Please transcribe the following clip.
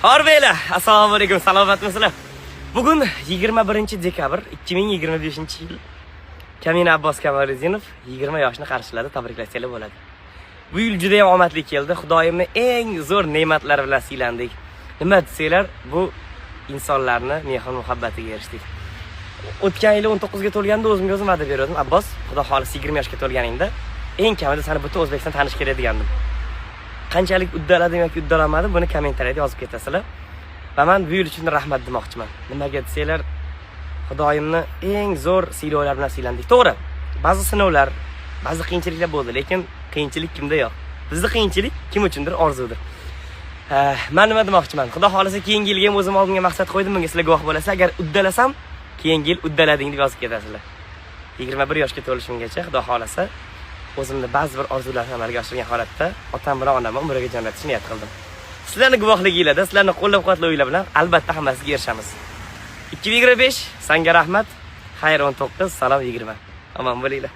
Harbeylar, assalomu alaykum, salomatmisizlar? Bugun 21-dekabr 2025-yil. Kamin Abbos Kamoliddinov 20 yoshni qarshiladi, tabriklasangiz bo'ladi. Bu yil juda ham omadli keldi. Xudoyimning eng zo'r ne'matlari bilan siylandik. Nima desanglar, bu insonlarni mehr-muhabbatiga erishdik. O'tgan yili 19 ga to'lganda o'zimga o'zim va'da berdim. Abbos, xudo xolisi 20 yoshga to'lganingda eng kamida seni butun O'zbekiston tanish kerak degandim. Qanchalik uddaladim yoki uddalamadim, buni kommentariyada yozib ketasizlar. Va men bu yil uchun rahmat demoqchiman. Nimaga desanglar, Xudoyimni eng zo'r siylovlar bilan siylandik. To'g'ri, ba'zi sinovlar, ba'zi qiyinchiliklar bo'ldi, lekin qiyinchilik kimda yo'q. Bizning qiyinchilik kim uchundir orzudir. Men nima demoqchiman? Xudo xolisa keyingi yilga ham o'zim oldimga maqsad qo'ydim, bunga sizlar guvoh bo'lasiz. Agar uddalasam, keyingi yil uddalading deb yozib ketasizlar. 21 yoshga to'lishimgacha xudo xolasa o'zimni ba'zi bir orzularni amalga oshirgan holatda otam bilan onamni umriga jo'natishni niyat qildim. Sizlarning guvohligingizda, sizlarning qo'llab-quvvatlovinglar bilan albatta hammasiga erishamiz. 2025 senga rahmat, xayr 19, salom 20. Omon bo'linglar.